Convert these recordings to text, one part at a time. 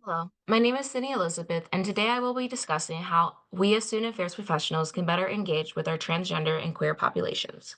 Hello, my name is Sydney Elizabeth, and today I will be discussing how we as student affairs professionals can better engage with our transgender and queer populations.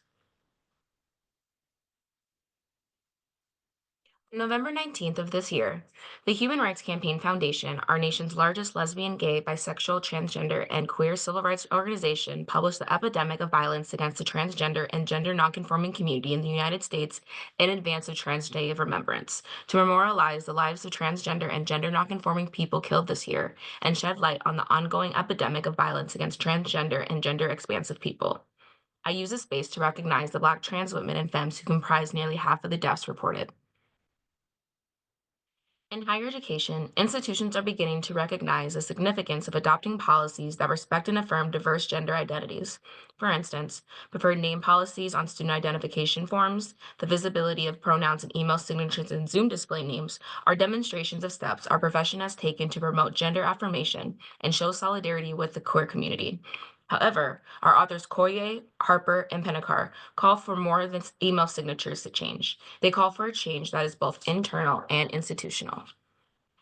November 19th of this year, the Human Rights Campaign Foundation, our nation's largest lesbian, gay, bisexual, transgender, and queer civil rights organization, published the epidemic of violence against the transgender and gender nonconforming community in the United States in advance of Trans Day of Remembrance, to memorialize the lives of transgender and gender nonconforming people killed this year and shed light on the ongoing epidemic of violence against transgender and gender expansive people. I use this space to recognize the Black trans women and femmes who comprise nearly half of the deaths reported. In higher education, institutions are beginning to recognize the significance of adopting policies that respect and affirm diverse gender identities. For instance, preferred name policies on student identification forms, the visibility of pronouns in email signatures and Zoom display names are demonstrations of steps our profession has taken to promote gender affirmation and show solidarity with the queer community. However, our authors Koye, Harper, and Pennicar call for more than email signatures to change. They call for a change that is both internal and institutional.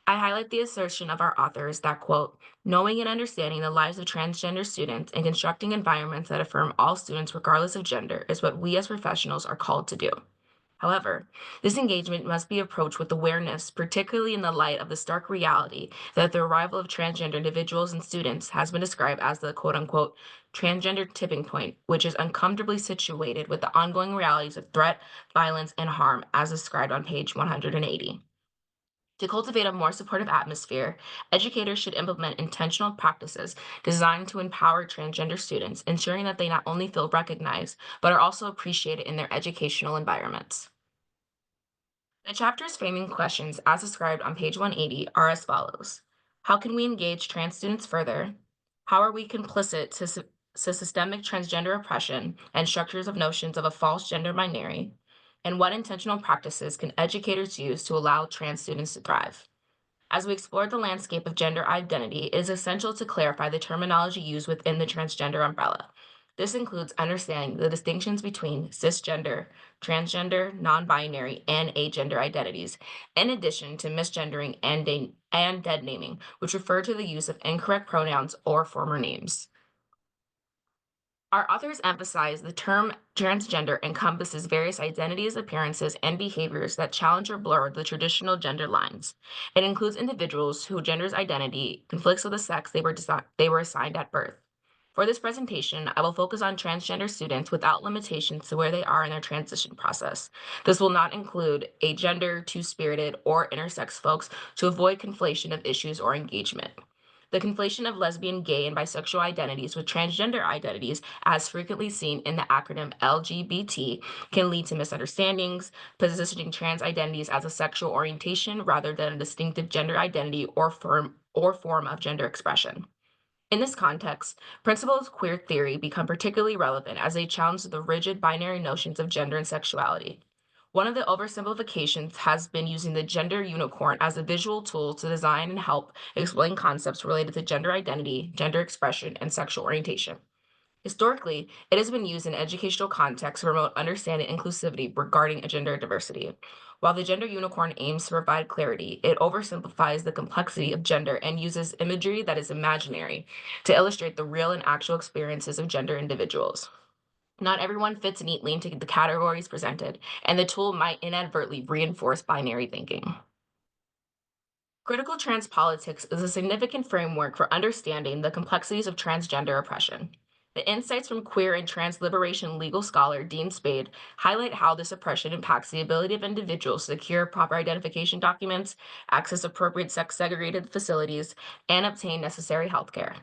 I highlight the assertion of our authors that, quote, knowing and understanding the lives of transgender students and constructing environments that affirm all students regardless of gender is what we as professionals are called to do. However, this engagement must be approached with awareness, particularly in the light of the stark reality that the arrival of transgender individuals and students has been described as the quote unquote transgender tipping point, which is uncomfortably situated with the ongoing realities of threat, violence, and harm as described on page 180. To cultivate a more supportive atmosphere, educators should implement intentional practices designed to empower transgender students, ensuring that they not only feel recognized, but are also appreciated in their educational environments. The chapter's framing questions, as described on page 180, are as follows. How can we engage trans students further? How are we complicit to systemic transgender oppression and structures of notions of a false gender binary? And what intentional practices can educators use to allow trans students to thrive? As we explore the landscape of gender identity, it is essential to clarify the terminology used within the transgender umbrella. This includes understanding the distinctions between cisgender, transgender, non binary, and agender identities, in addition to misgendering and dead naming, which refer to the use of incorrect pronouns or former names. Our authors emphasize the term transgender encompasses various identities, appearances, and behaviors that challenge or blur the traditional gender lines. It includes individuals whose gender's identity conflicts with the sex they were assigned at birth. For this presentation, I will focus on transgender students without limitations to where they are in their transition process. This will not include agender, two-spirited, or intersex folks to avoid conflation of issues or engagement. The conflation of lesbian, gay, and bisexual identities with transgender identities, as frequently seen in the acronym LGBT, can lead to misunderstandings, positioning trans identities as a sexual orientation rather than a distinctive gender identity or form of gender expression. In this context, principles of queer theory become particularly relevant as they challenge the rigid binary notions of gender and sexuality. One of the oversimplifications has been using the gender unicorn as a visual tool to design and help explain concepts related to gender identity, gender expression, and sexual orientation. Historically, it has been used in educational contexts to promote understanding and inclusivity regarding gender diversity. While the gender unicorn aims to provide clarity, it oversimplifies the complexity of gender and uses imagery that is imaginary to illustrate the real and actual experiences of gender individuals. Not everyone fits neatly into the categories presented, and the tool might inadvertently reinforce binary thinking. Critical trans politics is a significant framework for understanding the complexities of transgender oppression. The insights from queer and trans liberation legal scholar Dean Spade highlight how this oppression impacts the ability of individuals to secure proper identification documents, access appropriate sex segregated facilities, and obtain necessary health care.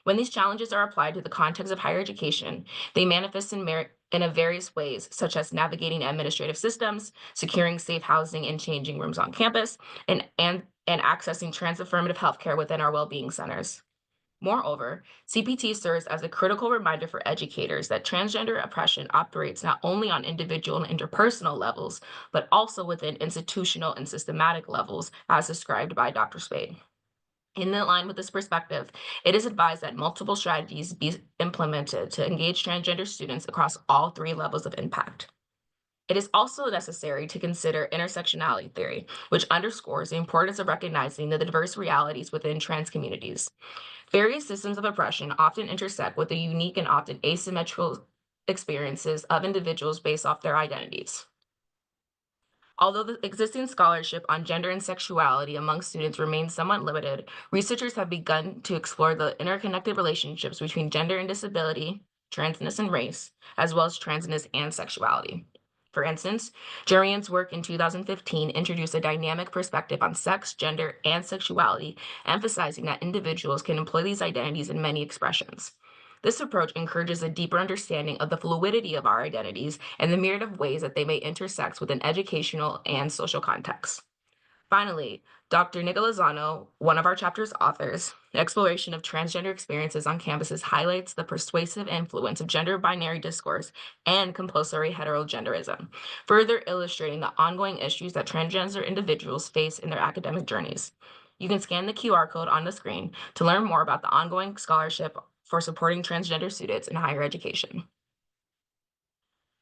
When these challenges are applied to the context of higher education, they manifest in a various ways, such as navigating administrative systems, securing safe housing and changing rooms on campus, and accessing trans affirmative healthcare within our well-being centers. Moreover, CPT serves as a critical reminder for educators that transgender oppression operates not only on individual and interpersonal levels, but also within institutional and systematic levels, as described by Dr. Spade. In line with this perspective, it is advised that multiple strategies be implemented to engage transgender students across all three levels of impact. It is also necessary to consider intersectionality theory, which underscores the importance of recognizing the diverse realities within trans communities. Various systems of oppression often intersect with the unique and often asymmetrical experiences of individuals based off their identities. Although the existing scholarship on gender and sexuality among students remains somewhat limited, researchers have begun to explore the interconnected relationships between gender and disability, transness and race, as well as transness and sexuality. For instance, Jurian's work in 2015 introduced a dynamic perspective on sex, gender, and sexuality, emphasizing that individuals can employ these identities in many expressions. This approach encourages a deeper understanding of the fluidity of our identities and the myriad of ways that they may intersect within educational and social contexts. Finally, Dr. Nicola Zano, one of our chapter's authors, the exploration of transgender experiences on campuses highlights the persuasive influence of gender binary discourse and compulsory heterogenderism, further illustrating the ongoing issues that transgender individuals face in their academic journeys. You can scan the QR code on the screen to learn more about the ongoing scholarship for supporting transgender students in higher education.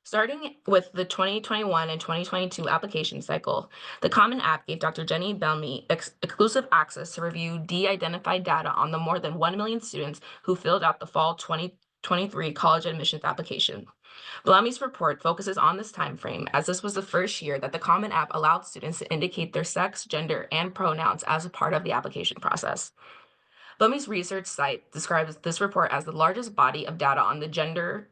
Starting with the 2021 and 2022 application cycle, the Common App gave Dr. Jenny Belmy exclusive access to review de-identified data on the more than 1 million students who filled out the fall 2023 college admissions application. Bellamy's report focuses on this timeframe, as this was the first year that the Common App allowed students to indicate their sex, gender, and pronouns as a part of the application process. Bellamy's research site describes this report as the largest body of data on the gender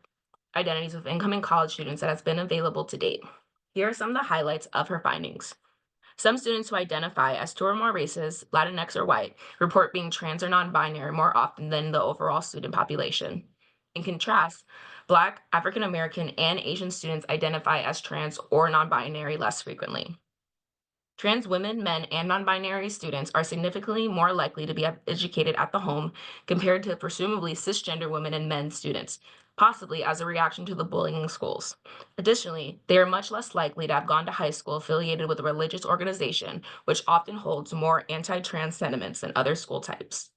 identities of incoming college students that has been available to date. Here are some of the highlights of her findings. Some students who identify as two or more races, Latinx or white, report being trans or non-binary more often than the overall student population. In contrast, Black, African American, and Asian students identify as trans or non-binary less frequently. Trans women, men, and non-binary students are significantly more likely to be educated at the home compared to presumably cisgender women and men students, possibly as a reaction to the bullying in schools. Additionally, they are much less likely to have gone to high school affiliated with a religious organization, which often holds more anti-trans sentiments than other school types.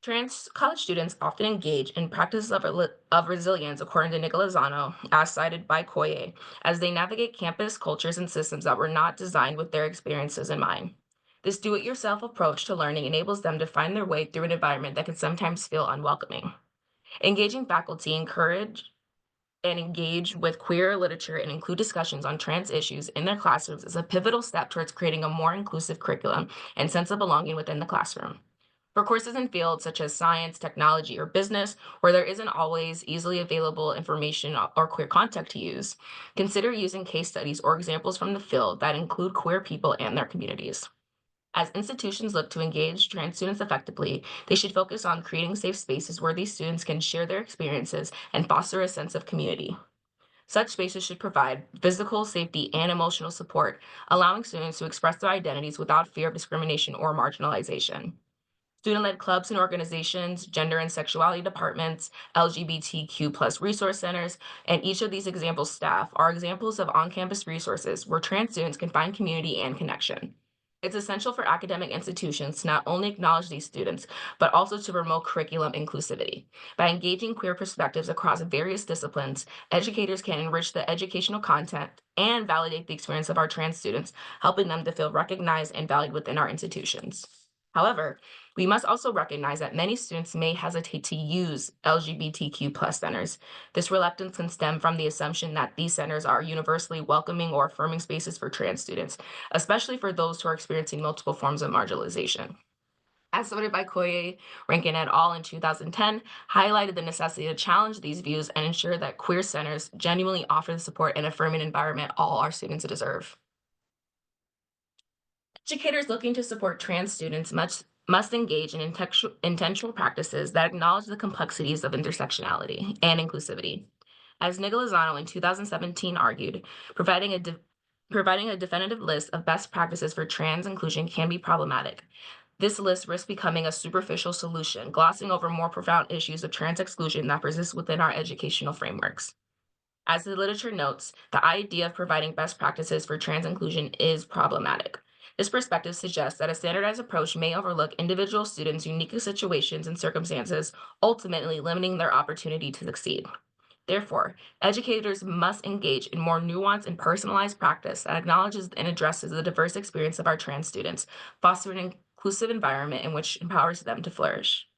Trans college students often engage in practices of resilience, according to Nicola Zano, as cited by QUAYE, as they navigate campus cultures and systems that were not designed with their experiences in mind. This do it yourself approach to learning enables them to find their way through an environment that can sometimes feel unwelcoming. Engaging faculty encourage and engage with queer literature and include discussions on trans issues in their classrooms is a pivotal step towards creating a more inclusive curriculum and sense of belonging within the classroom. For courses in fields such as science, technology, or business, where there isn't always easily available information or queer content to use, consider using case studies or examples from the field that include queer people and their communities. As institutions look to engage trans students effectively, they should focus on creating safe spaces where these students can share their experiences and foster a sense of community. Such spaces should provide physical safety and emotional support, allowing students to express their identities without fear of discrimination or marginalization. Student-led clubs and organizations, gender and sexuality departments, LGBTQ plus resource centers, and each of these example staff are examples of on-campus resources where trans students can find community and connection. It's essential for academic institutions to not only acknowledge these students, but also to promote curriculum inclusivity. By engaging queer perspectives across various disciplines, educators can enrich the educational content and validate the experience of our trans students, helping them to feel recognized and valued within our institutions. However, we must also recognize that many students may hesitate to use LGBTQ plus centers. This reluctance can stem from the assumption that these centers are universally welcoming or affirming spaces for trans students, especially for those who are experiencing multiple forms of marginalization. As noted by Koye, Rankin et al. In 2010, highlighted the necessity to challenge these views and ensure that queer centers genuinely offer the support and affirming environment all our students deserve. Educators looking to support trans students must engage in intentional practices that acknowledge the complexities of intersectionality and inclusivity. As Nicolazano in 2017 argued, providing a definitive list of best practices for trans inclusion can be problematic. This list risks becoming a superficial solution, glossing over more profound issues of trans exclusion that persist within our educational frameworks. As the literature notes, the idea of providing best practices for trans inclusion is problematic. This perspective suggests that a standardized approach may overlook individual students' unique situations and circumstances, ultimately limiting their opportunity to succeed. Therefore, educators must engage in more nuanced and personalized practice that acknowledges and addresses the diverse experience of our trans students, fostering an inclusive environment in which empowers them to flourish.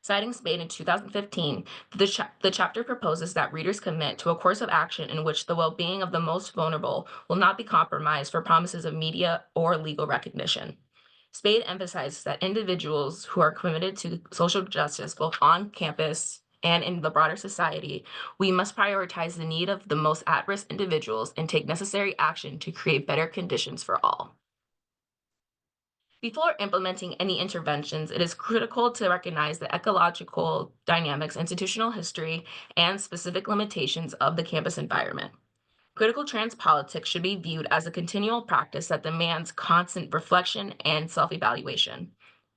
Citing Spade in 2015, the chapter proposes that readers commit to a course of action in which the well being of the most vulnerable will not be compromised for promises of media or legal recognition. Spade emphasizes that individuals who are committed to social justice, both on campus and in the broader society, we must prioritize the need of the most at risk individuals and take necessary action to create better conditions for all. Before implementing any interventions, it is critical to recognize the ecological dynamics, institutional history, and specific limitations of the campus environment. Critical trans politics should be viewed as a continual practice that demands constant reflection and self evaluation.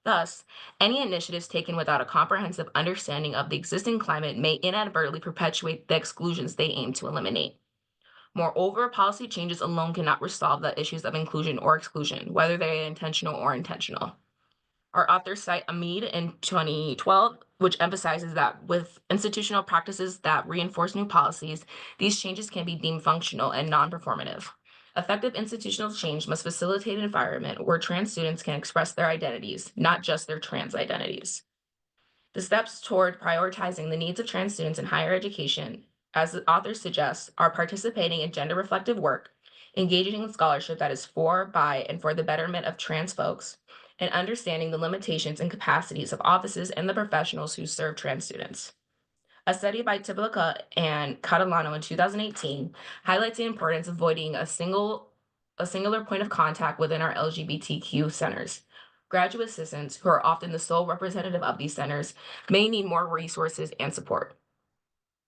Thus, any initiatives taken without a comprehensive understanding of the existing climate may inadvertently perpetuate the exclusions they aim to eliminate. Moreover, policy changes alone cannot resolve the issues of inclusion or exclusion, whether they are intentional or intentional. Our authors cite Amid in 2012, which emphasizes that with institutional practices that reinforce new policies, these changes can be deemed functional and non performative. Effective institutional change must facilitate an environment where trans students can express their identities, not just their trans identities. The steps toward prioritizing the needs of trans students in higher education, as the authors suggest, are participating in gender reflective work, engaging in scholarship that is for, by, and for the betterment of trans folks, and understanding the limitations and capacities of offices and the professionals who serve trans students. A study by Tiblica and Catalano in 2018 highlights the importance of avoiding a singular point of contact within our LGBTQ centers. Graduate assistants, who are often the sole representative of these centers, may need more resources and support.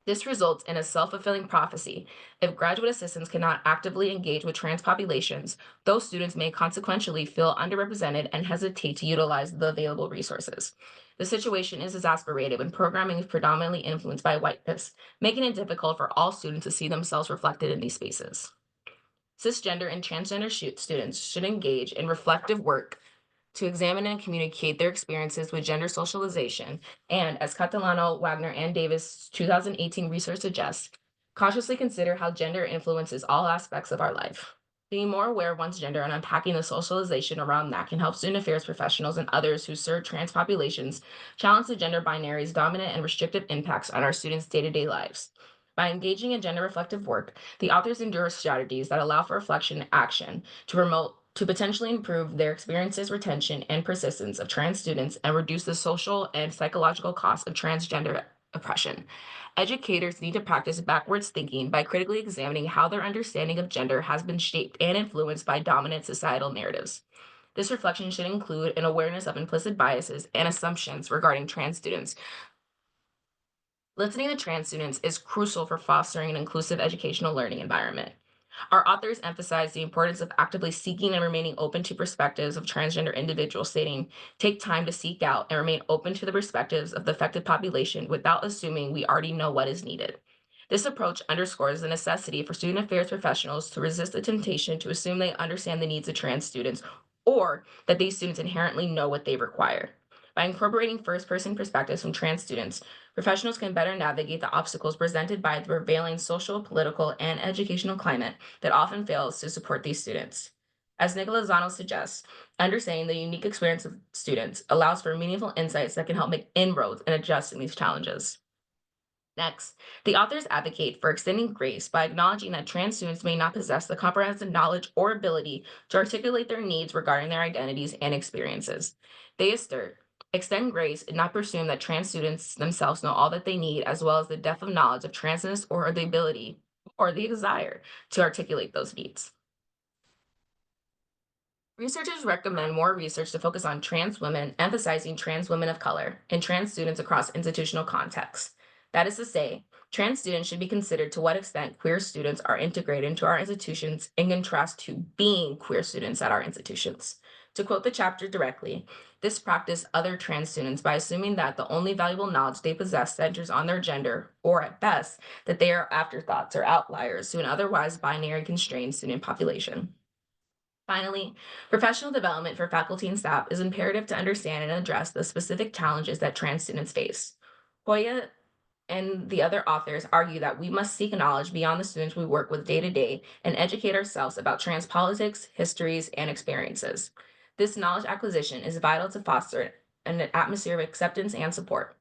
This results in a self-fulfilling prophecy. If graduate assistants cannot actively engage with trans populations, those students may consequentially feel underrepresented and hesitate to utilize the available resources. The situation is exasperated when programming is predominantly influenced by whiteness, making it difficult for all students to see themselves reflected in these spaces. Cisgender and transgender students should engage in reflective work to examine and communicate their experiences with gender socialization, and as Catalano, Wagner, and Davis' 2018 research suggests, cautiously consider how gender influences all aspects of our life. Being more aware of one's gender and unpacking the socialization around that can help student affairs professionals and others who serve trans populations challenge the gender binary's dominant and restrictive impacts on our students' day to day lives. By engaging in gender reflective work, the authors endorse strategies that allow for reflection and action to potentially improve their experiences, retention, and persistence of trans students and reduce the social and psychological costs of transgender oppression. Educators need to practice backwards thinking by critically examining how their understanding of gender has been shaped and influenced by dominant societal narratives. This reflection should include an awareness of implicit biases and assumptions regarding trans students. Listening to trans students is crucial for fostering an inclusive educational learning environment. Our authors emphasize the importance of actively seeking and remaining open to perspectives of transgender individuals, stating, take time to seek out and remain open to the perspectives of the affected population without assuming we already know what is needed. This approach underscores the necessity for student affairs professionals to resist the temptation to assume they understand the needs of trans students or that these students inherently know what they require. By incorporating first person perspectives from trans students, professionals can better navigate the obstacles presented by the prevailing social, political, and educational climate that often fails to support these students. As Nicola Zano suggests, understanding the unique experience of students allows for meaningful insights that can help make inroads in addressing these challenges. Next, the authors advocate for extending grace by acknowledging that trans students may not possess the comprehensive knowledge or ability to articulate their needs regarding their identities and experiences. They assert, extend grace and not presume that trans students themselves know all that they need, as well as the depth of knowledge of transness or the ability or the desire to articulate those needs. Researchers recommend more research to focus on trans women, emphasizing trans women of color, and trans students across institutional contexts. That is to say, trans students should be considered to what extent queer students are integrated into our institutions in contrast to being queer students at our institutions. To quote the chapter directly, this practice other trans students by assuming that the only valuable knowledge they possess centers on their gender, or at best, that they are afterthoughts or outliers to an otherwise binary constrained student population. Finally, professional development for faculty and staff is imperative to understand and address the specific challenges that trans students face. QUAYE and the other authors argue that we must seek knowledge beyond the students we work with day to day and educate ourselves about trans politics, histories, and experiences. This knowledge acquisition is vital to foster an atmosphere of acceptance and support.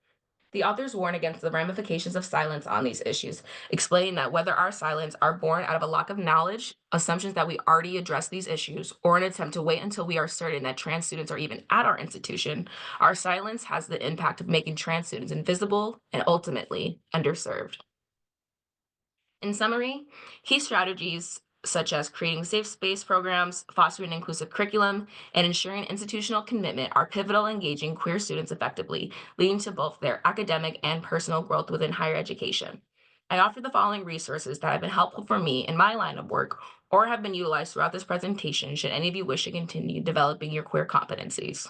The authors warn against the ramifications of silence on these issues, explaining that whether our silence are born out of a lack of knowledge, assumptions that we already address these issues, or an attempt to wait until we are certain that trans students are even at our institution, our silence has the impact of making trans students invisible and ultimately underserved. In summary, key strategies such as creating safe space programs, fostering inclusive curriculum, and ensuring institutional commitment are pivotal in engaging queer students effectively, leading to both their academic and personal growth within higher education. I offer the following resources that have been helpful for me in my line of work or have been utilized throughout this presentation should any of you wish to continue developing your queer competencies.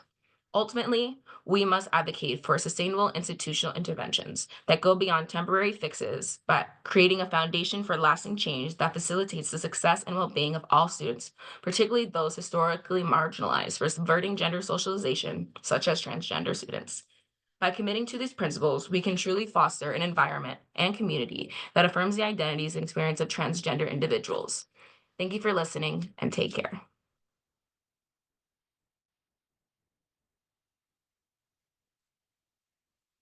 Ultimately, we must advocate for sustainable institutional interventions that go beyond temporary fixes, but creating a foundation for lasting change that facilitates the success and well being of all students, particularly those historically marginalized, for subverting gender socialization, such as transgender students. By committing to these principles, we can truly foster an environment and community that affirms the identities and experience of transgender individuals. Thank you for listening and take care.